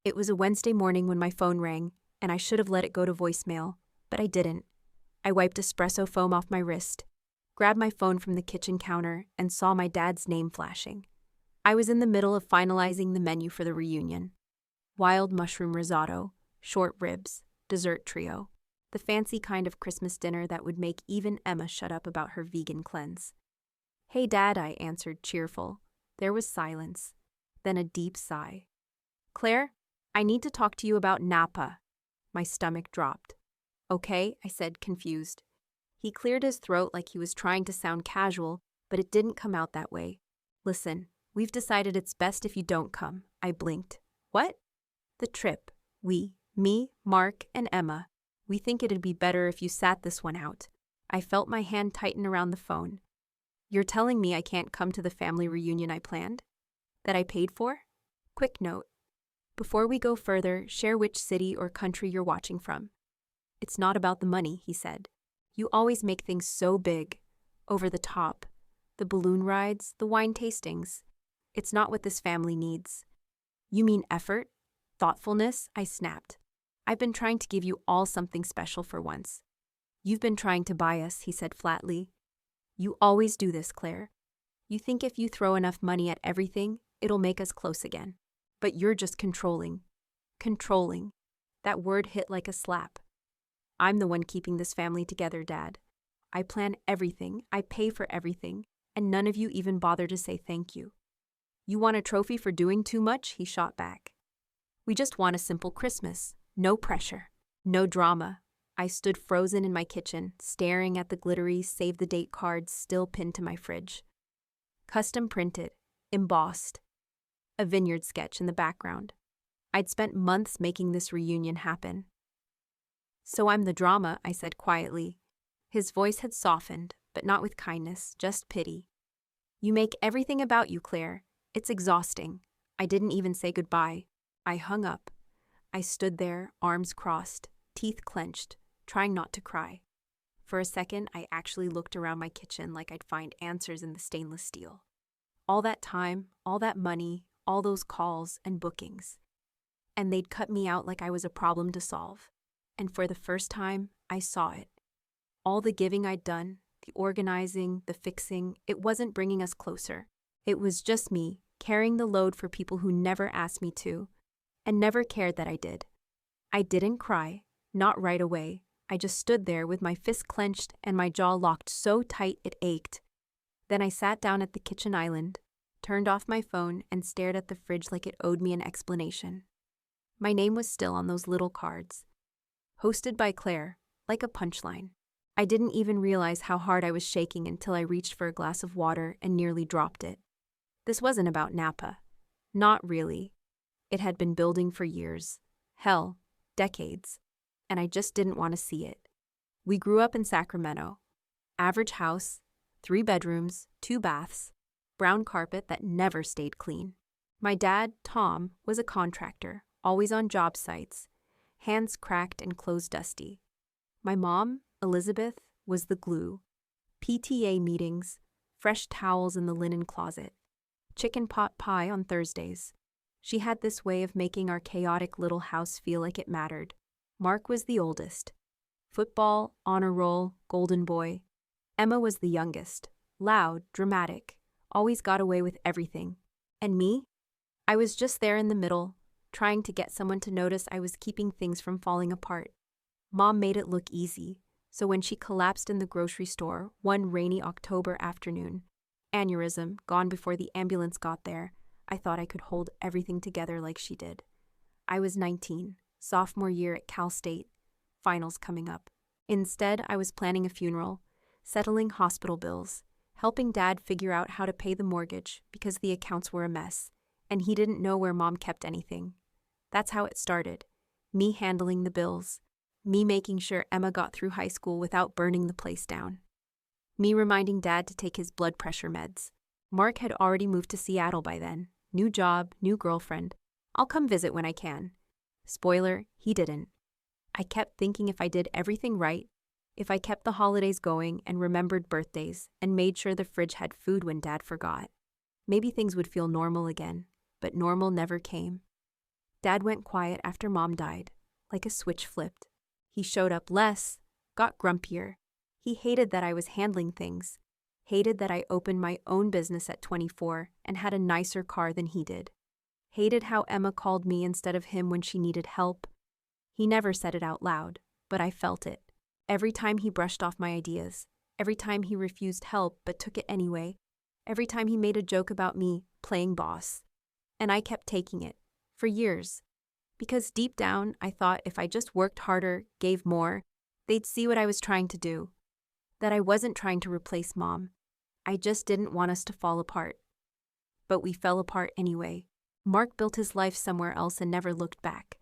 It was a Wednesday morning when my phone rang, and I should have let it go to voicemail, but I didn't. I wiped espresso foam off my wrist, grabbed my phone from the kitchen counter, and saw my dad's name flashing. I was in the middle of finalizing the menu for the reunion. Wild mushroom risotto, short ribs, dessert trio. The fancy kind of Christmas dinner that would make even Emma shut up about her vegan cleanse. "Hey, Dad," I answered, cheerful. There was silence, then a deep sigh. "Claire, I need to talk to you about Napa." My stomach dropped. "Okay," I said, confused. He cleared his throat like he was trying to sound casual, but it didn't come out that way. "Listen, we've decided it's best if you don't come." I blinked. "What?" "The trip. Me, Mark, and Emma. We think it'd be better if you sat this one out." I felt my hand tighten around the phone. "You're telling me I can't come to the family reunion I planned? That I paid for?" Quick note. Before we go further, share which city or country you're watching from. "It's not about the money," he said. "You always make things so big, over the top. The balloon rides, the wine tastings. It's not what this family needs." "You mean effort? Thoughtfulness?" I snapped. "I've been trying to give you all something special for once." "You've been trying to buy us," he said flatly. "You always do this, Claire. You think if you throw enough money at everything, it'll make us close again. But you're just controlling." Controlling. That word hit like a slap. "I'm the one keeping this family together, Dad. I plan everything, I pay for everything, and none of you even bother to say thank you." "You want a trophy for doing too much?" he shot back. "We just want a simple Christmas. No pressure. No drama." I stood frozen in my kitchen, staring at the glittery save-the-date cards still pinned to my fridge. Custom printed, embossed. A vineyard sketch in the background. I'd spent months making this reunion happen. "So I'm the drama," I said quietly. His voice had softened, but not with kindness, just pity. "You make everything about you, Claire. It's exhausting." I didn't even say goodbye. I hung up. I stood there, arms crossed, teeth clenched, trying not to cry. For a second, I actually looked around my kitchen like I'd find answers in the stainless steel. All that time, all that money, all those calls and bookings. And they'd cut me out like I was a problem to solve. And for the first time, I saw it. All the giving I'd done, the organizing, the fixing, it wasn't bringing us closer. It was just me, carrying the load for people who never asked me to, and never cared that I did. I didn't cry, not right away. I just stood there with my fist clenched and my jaw locked so tight it ached. Then I sat down at the kitchen island, turned off my phone, and stared at the fridge like it owed me an explanation. My name was still on those little cards. Hosted by Claire, like a punchline. I didn't even realize how hard I was shaking until I reached for a glass of water and nearly dropped it. This wasn't about Napa. Not really. It had been building for years. Hell, decades. And I just didn't want to see it. We grew up in Sacramento. Average house, 3 bedrooms, 2 baths, brown carpet that never stayed clean. My dad, Tom, was a contractor, always on job sites, hands cracked and clothes dusty. My mom, Elizabeth, was the glue. PTA meetings, fresh towels in the linen closet, chicken pot pie on Thursdays. She had this way of making our chaotic little house feel like it mattered. Mark was the oldest. Football, honor roll, golden boy. Emma was the youngest. Loud, dramatic, always got away with everything. And me? I was just there in the middle, trying to get someone to notice I was keeping things from falling apart. Mom made it look easy, so when she collapsed in the grocery store one rainy October afternoon, aneurysm gone before the ambulance got there, I thought I could hold everything together like she did. I was 19, sophomore year at Cal State, finals coming up. Instead, I was planning a funeral, settling hospital bills, helping Dad figure out how to pay the mortgage because the accounts were a mess, and he didn't know where Mom kept anything. That's how it started. Me handling the bills. Me making sure Emma got through high school without burning the place down. Me reminding Dad to take his blood pressure meds. Mark had already moved to Seattle by then. New job, new girlfriend. I'll come visit when I can. Spoiler, he didn't. I kept thinking if I did everything right, if I kept the holidays going and remembered birthdays and made sure the fridge had food when Dad forgot, maybe things would feel normal again, but normal never came. Dad went quiet after Mom died, like a switch flipped. He showed up less, got grumpier. He hated that I was handling things, hated that I opened my own business at 24 and had a nicer car than he did. Hated how Emma called me instead of him when she needed help. He never said it out loud, but I felt it. Every time he brushed off my ideas, every time he refused help but took it anyway, every time he made a joke about me playing boss. And I kept taking it, for years. Because deep down, I thought if I just worked harder, gave more, they'd see what I was trying to do. That I wasn't trying to replace Mom. I just didn't want us to fall apart. But we fell apart anyway. Mark built his life somewhere else and never looked back.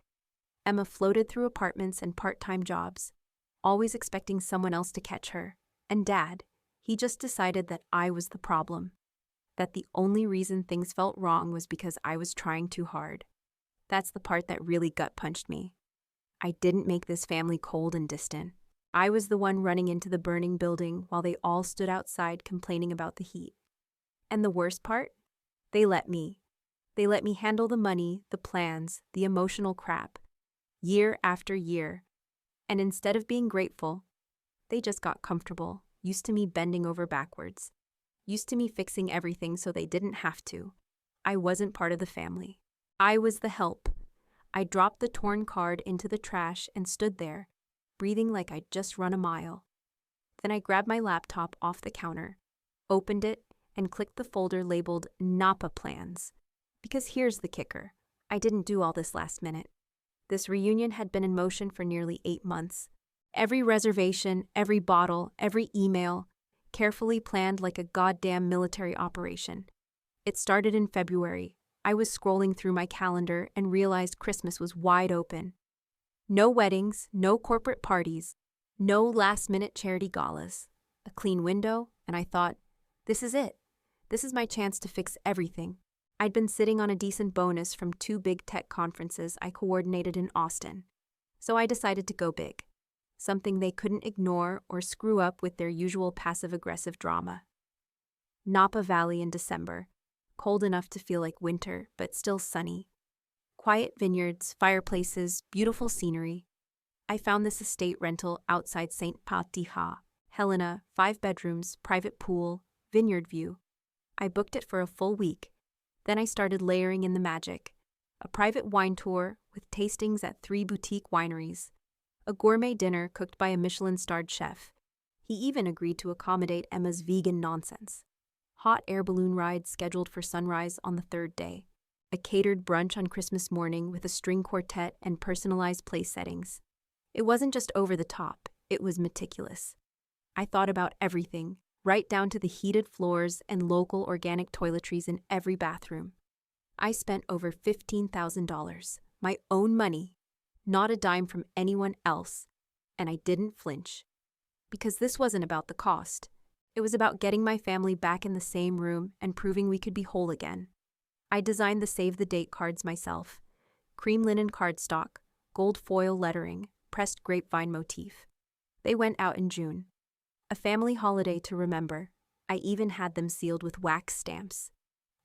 Emma floated through apartments and part-time jobs, always expecting someone else to catch her. And Dad, he just decided that I was the problem. That the only reason things felt wrong was because I was trying too hard. That's the part that really gut-punched me. I didn't make this family cold and distant. I was the one running into the burning building while they all stood outside complaining about the heat. And the worst part? They let me. They let me handle the money, the plans, the emotional crap, year after year. And instead of being grateful, they just got comfortable, used to me bending over backwards, used to me fixing everything so they didn't have to. I wasn't part of the family. I was the help. I dropped the torn card into the trash and stood there, breathing like I'd just run a mile. Then I grabbed my laptop off the counter, opened it, and clicked the folder labeled Napa Plans. Because here's the kicker. I didn't do all this last minute. This reunion had been in motion for nearly 8 months. Every reservation, every bottle, every email, carefully planned like a goddamn military operation. It started in February. I was scrolling through my calendar and realized Christmas was wide open. No weddings, no corporate parties, no last-minute charity galas. A clean window, and I thought, this is it. This is my chance to fix everything. I'd been sitting on a decent bonus from 2 big tech conferences I coordinated in Austin. So I decided to go big. Something they couldn't ignore or screw up with their usual passive-aggressive drama. Napa Valley in December. Cold enough to feel like winter, but still sunny. Quiet vineyards, fireplaces, beautiful scenery. I found this estate rental outside St. Patiha. Helena, 5 bedrooms, private pool, vineyard view. I booked it for a full week. Then I started layering in the magic. A private wine tour with tastings at 3 boutique wineries. A gourmet dinner cooked by a Michelin-starred chef. He even agreed to accommodate Emma's vegan nonsense. Hot air balloon rides scheduled for sunrise on the 3rd day. A catered brunch on Christmas morning with a string quartet and personalized place settings. It wasn't just over the top, it was meticulous. I thought about everything, right down to the heated floors and local organic toiletries in every bathroom. I spent over $15,000, my own money, not a dime from anyone else, and I didn't flinch. Because this wasn't about the cost. It was about getting my family back in the same room and proving we could be whole again. I designed the save the date cards myself. Cream linen cardstock, gold foil lettering, pressed grapevine motif. They went out in June. A family holiday to remember. I even had them sealed with wax stamps.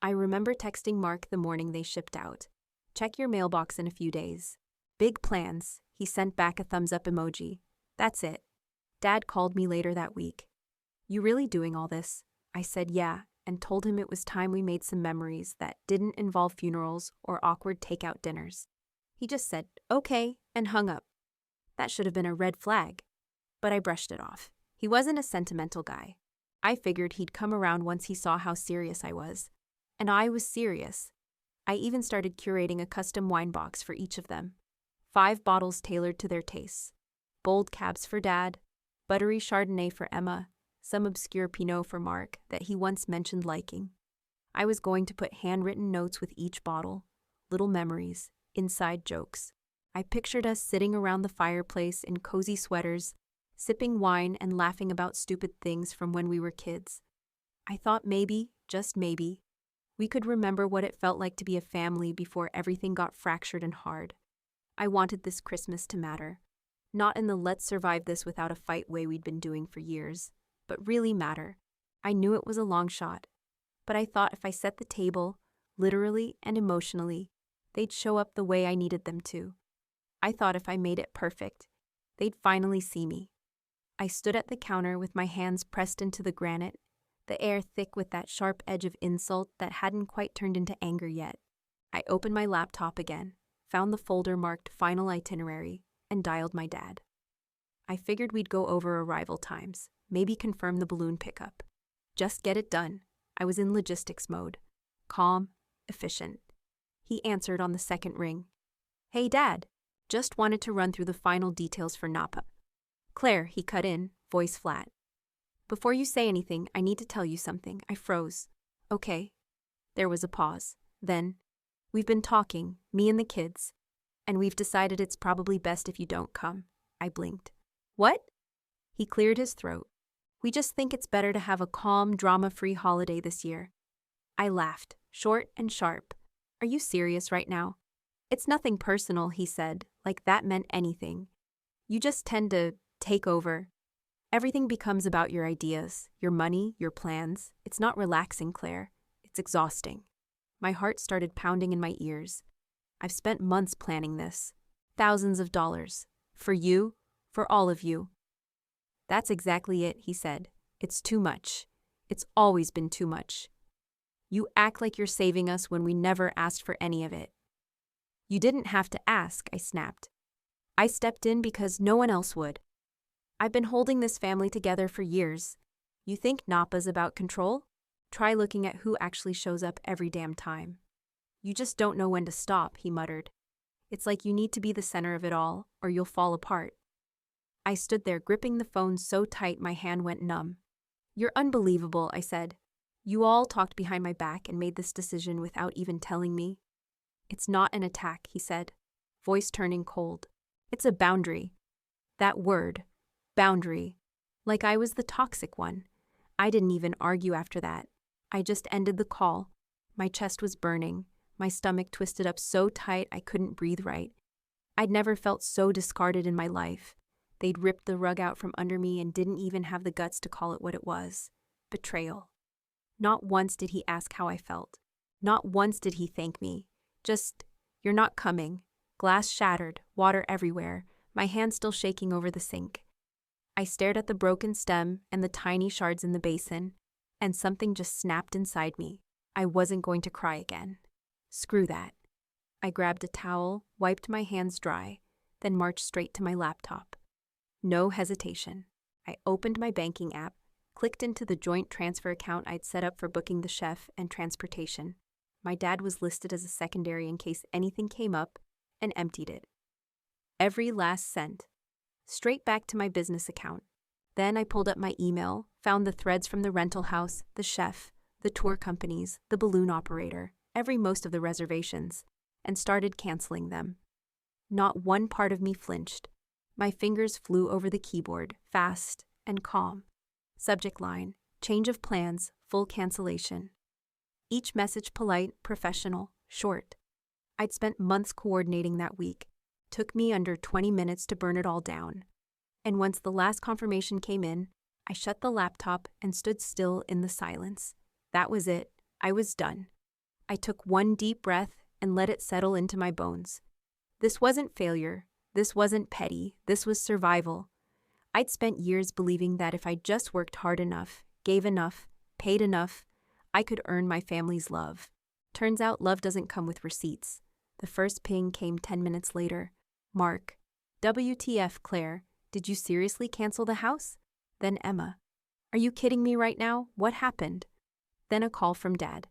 I remember texting Mark the morning they shipped out. Check your mailbox in a few days. Big plans. He sent back a thumbs up emoji. That's it. Dad called me later that week. You really doing all this? I said yeah, and told him it was time we made some memories that didn't involve funerals or awkward takeout dinners. He just said, okay, and hung up. That should have been a red flag. But I brushed it off. He wasn't a sentimental guy. I figured he'd come around once he saw how serious I was. And I was serious. I even started curating a custom wine box for each of them. 5 bottles tailored to their tastes. Bold cabs for Dad, buttery Chardonnay for Emma, some obscure Pinot for Mark that he once mentioned liking. I was going to put handwritten notes with each bottle, little memories, inside jokes. I pictured us sitting around the fireplace in cozy sweaters, sipping wine and laughing about stupid things from when we were kids. I thought maybe, just maybe, we could remember what it felt like to be a family before everything got fractured and hard. I wanted this Christmas to matter. Not in the let's survive this without a fight way we'd been doing for years, but really matter. I knew it was a long shot, but I thought if I set the table, literally and emotionally, They'd show up the way I needed them to. I thought if I made it perfect, they'd finally see me. I stood at the counter with my hands pressed into the granite, the air thick with that sharp edge of insult that hadn't quite turned into anger yet. I opened my laptop again, found the folder marked Final Itinerary, and dialed my dad. I figured we'd go over arrival times, maybe confirm the balloon pickup. Just get it done. I was in logistics mode. Calm, efficient. He answered on the second ring. Hey, Dad. Just wanted to run through the final details for Napa. Claire, he cut in, voice flat. Before you say anything, I need to tell you something. I froze. Okay. There was a pause. Then, we've been talking, me and the kids, and we've decided it's probably best if you don't come. I blinked. What? He cleared his throat. We just think it's better to have a calm, drama-free holiday this year. I laughed, short and sharp. Are you serious right now? It's nothing personal, he said, like that meant anything. You just tend to take over. Everything becomes about your ideas, your money, your plans. It's not relaxing, Claire. It's exhausting. My heart started pounding in my ears. I've spent months planning this. Thousands of dollars. For you, for all of you. That's exactly it, he said. It's too much. It's always been too much. You act like you're saving us when we never asked for any of it. You didn't have to ask, I snapped. I stepped in because no one else would. I've been holding this family together for years. You think Napa's about control? Try looking at who actually shows up every damn time. You just don't know when to stop, he muttered. It's like you need to be the center of it all, or you'll fall apart. I stood there gripping the phone so tight my hand went numb. You're unbelievable, I said. You all talked behind my back and made this decision without even telling me. It's not an attack, he said, voice turning cold. It's a boundary. That word, boundary. Like I was the toxic one. I didn't even argue after that. I just ended the call. My chest was burning, my stomach twisted up so tight I couldn't breathe right. I'd never felt so discarded in my life. They'd ripped the rug out from under me and didn't even have the guts to call it what it was. Betrayal. Not once did he ask how I felt. Not once did he thank me. Just, you're not coming. Glass shattered, water everywhere, my hand still shaking over the sink. I stared at the broken stem and the tiny shards in the basin, and something just snapped inside me. I wasn't going to cry again. Screw that. I grabbed a towel, wiped my hands dry, then marched straight to my laptop. No hesitation. I opened my banking app, clicked into the joint transfer account I'd set up for booking the chef and transportation. My dad was listed as a secondary in case anything came up, and emptied it. Every last cent. Straight back to my business account. Then I pulled up my email, found the threads from the rental house, the chef, the tour companies, the balloon operator, most of the reservations, and started canceling them. Not one part of me flinched. My fingers flew over the keyboard, fast and calm. Subject line, change of plans, full cancellation. Each message polite, professional, short. I'd spent months coordinating that week. Took me under 20 minutes to burn it all down. And once the last confirmation came in, I shut the laptop and stood still in the silence. That was it. I was done. I took one deep breath and let it settle into my bones. This wasn't failure. This wasn't petty. This was survival. I'd spent years believing that if I just worked hard enough, gave enough, paid enough, I could earn my family's love. Turns out love doesn't come with receipts. The first ping came 10 minutes later. Mark. WTF, Claire? Did you seriously cancel the house? Then Emma. Are you kidding me right now? What happened? Then a call from Dad.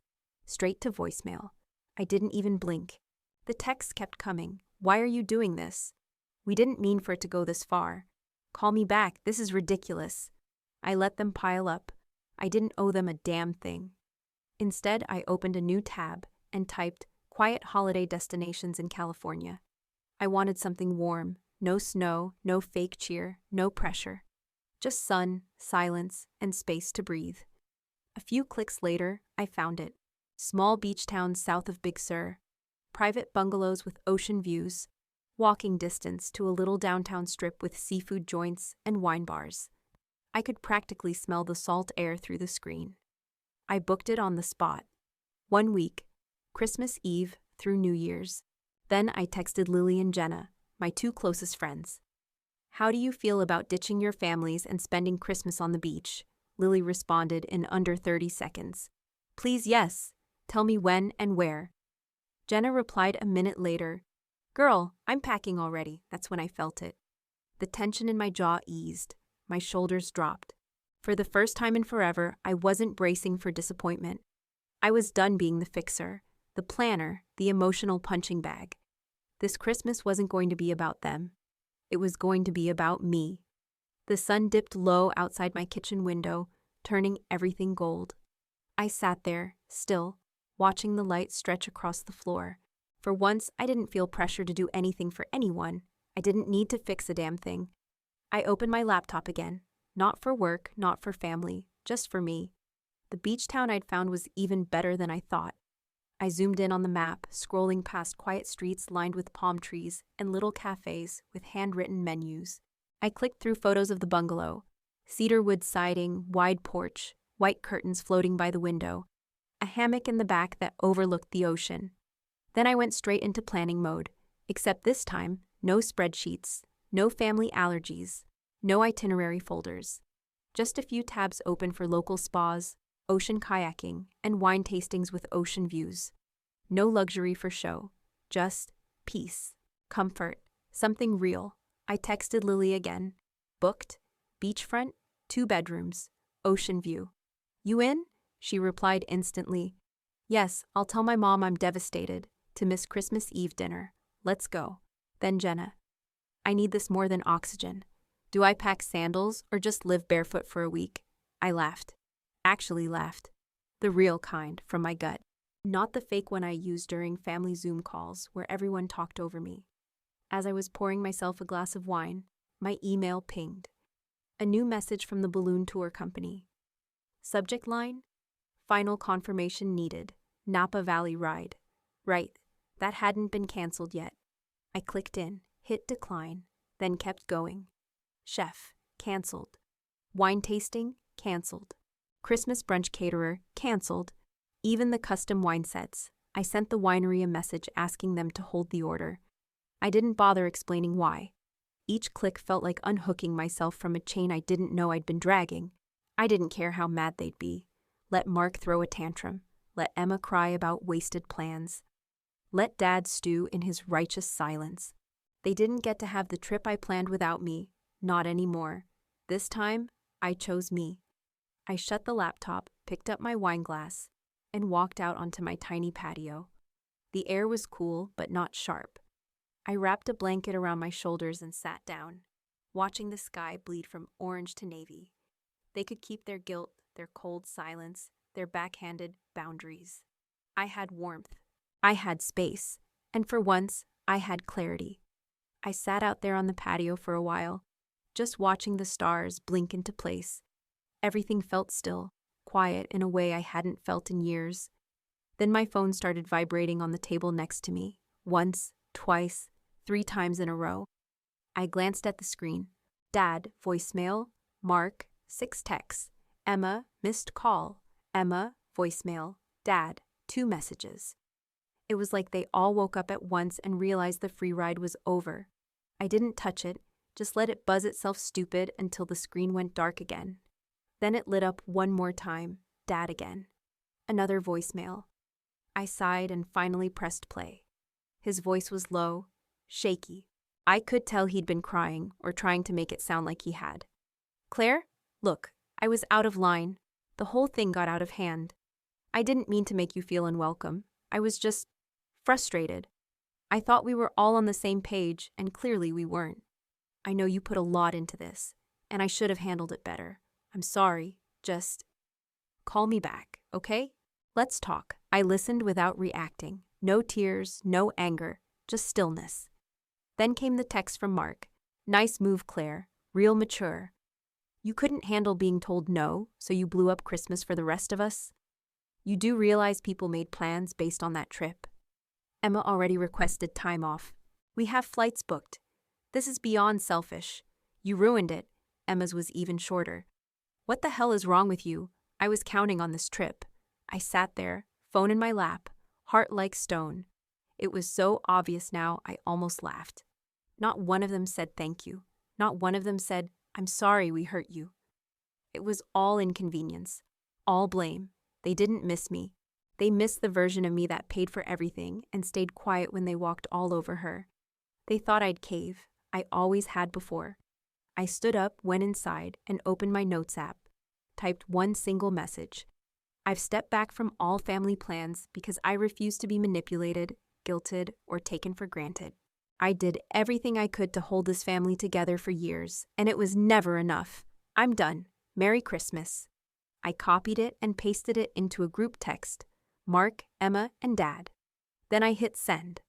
Straight to voicemail. I didn't even blink. The texts kept coming. Why are you doing this? We didn't mean for it to go this far. Call me back. This is ridiculous. I let them pile up. I didn't owe them a damn thing. Instead, I opened a new tab and typed quiet holiday destinations in California. I wanted something warm. No snow, no fake cheer, no pressure. Just sun, silence, and space to breathe. A few clicks later, I found it. Small beach towns south of Big Sur. Private bungalows with ocean views. Walking distance to a little downtown strip with seafood joints and wine bars. I could practically smell the salt air through the screen. I booked it on the spot. 1 week, Christmas Eve through New Year's. Then I texted Lily and Jenna, my two closest friends. "How do you feel about ditching your families and spending Christmas on the beach?" Lily responded in under 30 seconds. "Please, yes. Tell me when and where." Jenna replied a minute later. "Girl, I'm packing already." That's when I felt it. The tension in my jaw eased. My shoulders dropped. For the first time in forever, I wasn't bracing for disappointment. I was done being the fixer, the planner, the emotional punching bag. This Christmas wasn't going to be about them. It was going to be about me. The sun dipped low outside my kitchen window, turning everything gold. I sat there, still, watching the light stretch across the floor. For once, I didn't feel pressure to do anything for anyone. I didn't need to fix a damn thing. I opened my laptop again. Not for work, not for family, just for me. The beach town I'd found was even better than I thought. I zoomed in on the map, scrolling past quiet streets lined with palm trees and little cafes with handwritten menus. I clicked through photos of the bungalow. Cedar wood siding, wide porch, white curtains floating by the window, a hammock in the back that overlooked the ocean. Then I went straight into planning mode, except this time, no spreadsheets, no family allergies, no itinerary folders. Just a few tabs open for local spas, ocean kayaking, and wine tastings with ocean views. No luxury for show, just peace, comfort, something real. I texted Lily again. Booked, beachfront, 2 bedrooms, ocean view. "You in?" She replied instantly. "Yes, I'll tell my mom I'm devastated to miss Christmas Eve dinner. Let's go." Then Jenna. "I need this more than oxygen. Do I pack sandals or just live barefoot for a week?" I laughed. Actually laughed. The real kind, from my gut. Not the fake one I used during family Zoom calls where everyone talked over me. As I was pouring myself a glass of wine, my email pinged. A new message from the balloon tour company. Subject line: "Final confirmation needed. Napa Valley ride." Right, that hadn't been canceled yet. I clicked in, hit decline, then kept going. Chef, canceled. Wine tasting, canceled. Christmas brunch caterer, canceled. Even the custom wine sets. I sent the winery a message asking them to hold the order. I didn't bother explaining why. Each click felt like unhooking myself from a chain I didn't know I'd been dragging. I didn't care how mad they'd be. Let Mark throw a tantrum. Let Emma cry about wasted plans. Let Dad stew in his righteous silence. They didn't get to have the trip I planned without me. Not anymore. This time, I chose me. I shut the laptop, picked up my wine glass, and walked out onto my tiny patio. The air was cool, but not sharp. I wrapped a blanket around my shoulders and sat down, watching the sky bleed from orange to navy. They could keep their guilt, their cold silence, their backhanded boundaries. I had warmth. I had space. And for once, I had clarity. I sat out there on the patio for a while, just watching the stars blink into place. Everything felt still, quiet in a way I hadn't felt in years. Then my phone started vibrating on the table next to me, once, twice, 3 times in a row. I glanced at the screen. Dad, voicemail. Mark, 6 texts. Emma, missed call. Emma, voicemail. Dad, 2 messages. It was like they all woke up at once and realized the free ride was over. I didn't touch it, just let it buzz itself stupid until the screen went dark again. Then it lit up one more time, Dad again. Another voicemail. I sighed and finally pressed play. His voice was low, shaky. I could tell he'd been crying or trying to make it sound like he had. "Claire, look, I was out of line. The whole thing got out of hand. I didn't mean to make you feel unwelcome. I was just frustrated. I thought we were all on the same page, and clearly we weren't. I know you put a lot into this, and I should have handled it better. I'm sorry, just call me back, okay? Let's talk." I listened without reacting. No tears, no anger, just stillness. Then came the text from Mark. "Nice move, Claire. Real mature. You couldn't handle being told no, so you blew up Christmas for the rest of us? You do realize people made plans based on that trip? Emma already requested time off. We have flights booked. This is beyond selfish. You ruined it." Emma's was even shorter. "What the hell is wrong with you? I was counting on this trip." I sat there, phone in my lap, heart like stone. It was so obvious now, I almost laughed. Not one of them said thank you. Not one of them said, I'm sorry we hurt you. It was all inconvenience, all blame. They didn't miss me. They missed the version of me that paid for everything and stayed quiet when they walked all over her. They thought I'd cave. I always had before. I stood up, went inside, and opened my notes app. Typed one single message. I've stepped back from all family plans because I refuse to be manipulated, guilted, or taken for granted. I did everything I could to hold this family together for years, and it was never enough. I'm done. Merry Christmas. I copied it and pasted it into a group text. Mark, Emma, and Dad. Then I hit send.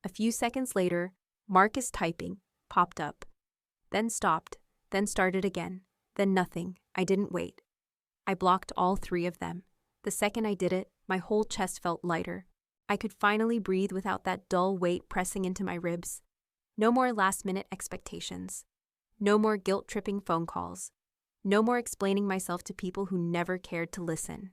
A few seconds later, Mark is typing, popped up. Then stopped, then started again, then nothing. I didn't wait. I blocked all 3 of them. The second I did it, my whole chest felt lighter. I could finally breathe without that dull weight pressing into my ribs. No more last-minute expectations. No more guilt-tripping phone calls. No more explaining myself to people who never cared to listen.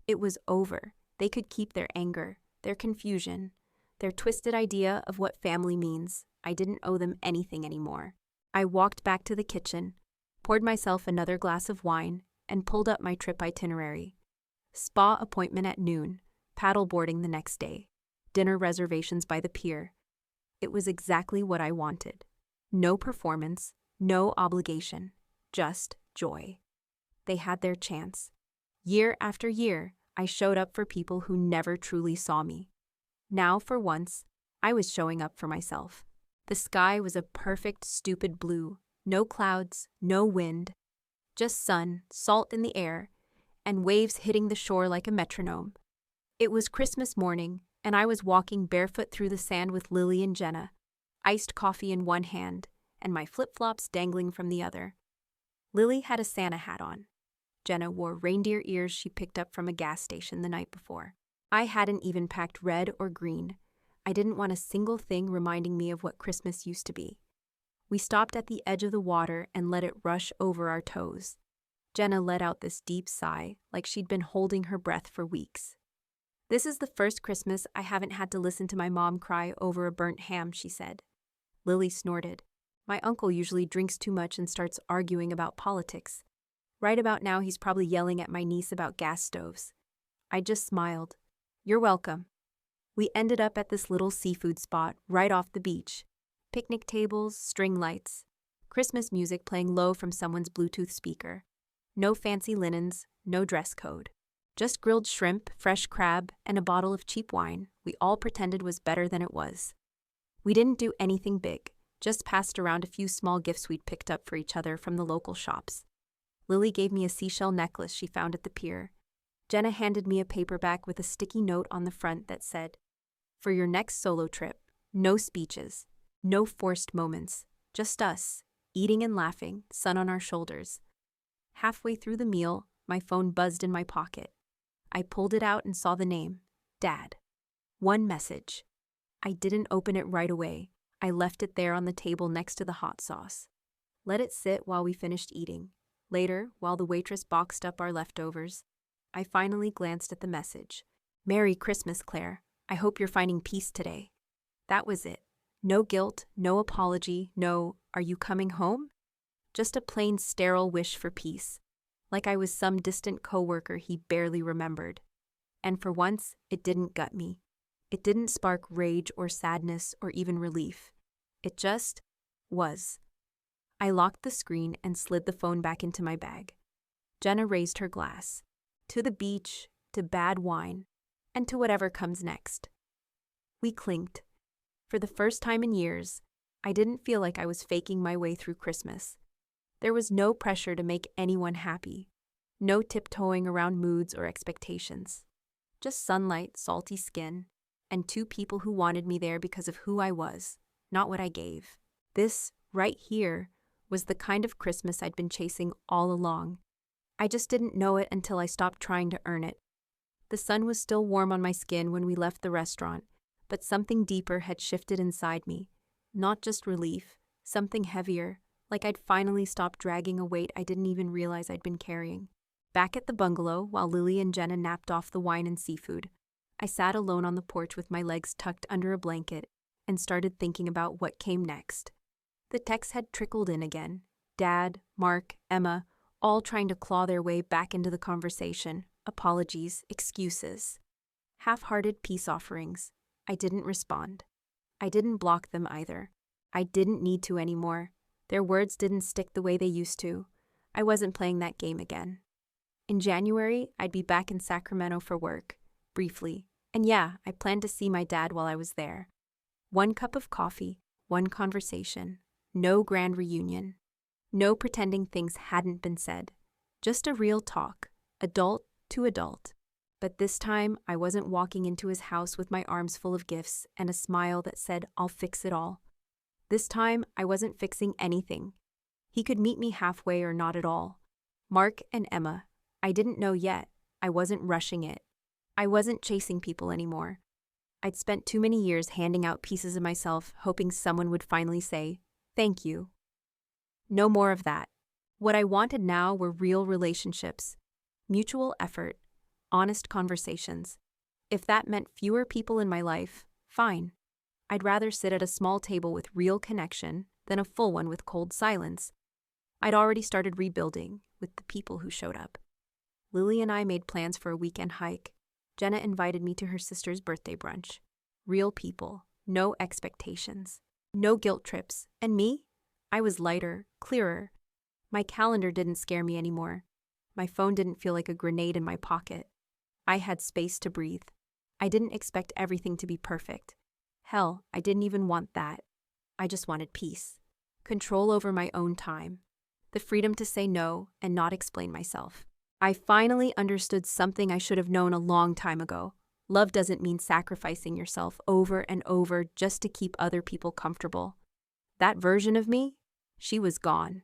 It was over. They could keep their anger, their confusion, their twisted idea of what family means. I didn't owe them anything anymore. I walked back to the kitchen, poured myself another glass of wine, and pulled up my trip itinerary. Spa appointment at noon, paddleboarding the next day, dinner reservations by the pier. It was exactly what I wanted. No performance, no obligation, just joy. They had their chance. Year after year, I showed up for people who never truly saw me. Now, for once, I was showing up for myself. The sky was a perfect, stupid blue. No clouds, no wind. Just sun, salt in the air, and waves hitting the shore like a metronome. It was Christmas morning, and I was walking barefoot through the sand with Lily and Jenna, iced coffee in one hand, and my flip-flops dangling from the other. Lily had a Santa hat on. Jenna wore reindeer ears she picked up from a gas station the night before. I hadn't even packed red or green. I didn't want a single thing reminding me of what Christmas used to be. We stopped at the edge of the water and let it rush over our toes. Jenna let out this deep sigh, like she'd been holding her breath for weeks. This is the first Christmas I haven't had to listen to my mom cry over a burnt ham, she said. Lily snorted. My uncle usually drinks too much and starts arguing about politics. Right about now, he's probably yelling at my niece about gas stoves. I just smiled. You're welcome. We ended up at this little seafood spot right off the beach. Picnic tables, string lights, Christmas music playing low from someone's Bluetooth speaker. No fancy linens, no dress code. Just grilled shrimp, fresh crab, and a bottle of cheap wine we all pretended was better than it was. We didn't do anything big, just passed around a few small gifts we'd picked up for each other from the local shops. Lily gave me a seashell necklace she found at the pier. Jenna handed me a paperback with a sticky note on the front that said, "For your next solo trip, no speeches, no forced moments, just us, eating and laughing, sun on our shoulders." Halfway through the meal, my phone buzzed in my pocket. I pulled it out and saw the name, Dad. One message. I didn't open it right away. I left it there on the table next to the hot sauce. Let it sit while we finished eating. Later, while the waitress boxed up our leftovers, I finally glanced at the message. "Merry Christmas, Claire. I hope you're finding peace today." That was it. No guilt, no apology, no, "Are you coming home?" Just a plain sterile wish for peace, like I was some distant coworker he barely remembered. And for once, it didn't gut me. It didn't spark rage or sadness or even relief. It just was. I locked the screen and slid the phone back into my bag. Jenna raised her glass. To the beach, to bad wine, and to whatever comes next. We clinked. For the first time in years, I didn't feel like I was faking my way through Christmas. There was no pressure to make anyone happy. No tiptoeing around moods or expectations. Just sunlight, salty skin, and 2 people who wanted me there because of who I was, not what I gave. This, right here, was the kind of Christmas I'd been chasing all along. I just didn't know it until I stopped trying to earn it. The sun was still warm on my skin when we left the restaurant, but something deeper had shifted inside me. Not just relief, something heavier, like I'd finally stopped dragging a weight I didn't even realize I'd been carrying. Back at the bungalow, while Lily and Jenna napped off the wine and seafood, I sat alone on the porch with my legs tucked under a blanket and started thinking about what came next. The texts had trickled in again. Dad, Mark, Emma, all trying to claw their way back into the conversation. Apologies, excuses. Half-hearted peace offerings. I didn't respond. I didn't block them either. I didn't need to anymore. Their words didn't stick the way they used to. I wasn't playing that game again. In January, I'd be back in Sacramento for work, briefly. And yeah, I planned to see my dad while I was there. 1 cup of coffee, 1 conversation. No grand reunion. No pretending things hadn't been said. Just a real talk, adult to adult. But this time, I wasn't walking into his house with my arms full of gifts and a smile that said, "I'll fix it all." This time, I wasn't fixing anything. He could meet me halfway or not at all. Mark and Emma, I didn't know yet. I wasn't rushing it. I wasn't chasing people anymore. I'd spent too many years handing out pieces of myself, hoping someone would finally say, "Thank you." No more of that. What I wanted now were real relationships, mutual effort, honest conversations. If that meant fewer people in my life, fine. I'd rather sit at a small table with real connection than a full one with cold silence. I'd already started rebuilding with the people who showed up. Lily and I made plans for a weekend hike. Jenna invited me to her sister's birthday brunch. Real people, no expectations, no guilt trips. And me? I was lighter, clearer. My calendar didn't scare me anymore. My phone didn't feel like a grenade in my pocket. I had space to breathe. I didn't expect everything to be perfect. Hell, I didn't even want that. I just wanted peace, control over my own time, the freedom to say no and not explain myself. I finally understood something I should have known a long time ago. Love doesn't mean sacrificing yourself over and over just to keep other people comfortable. That version of me, she was gone.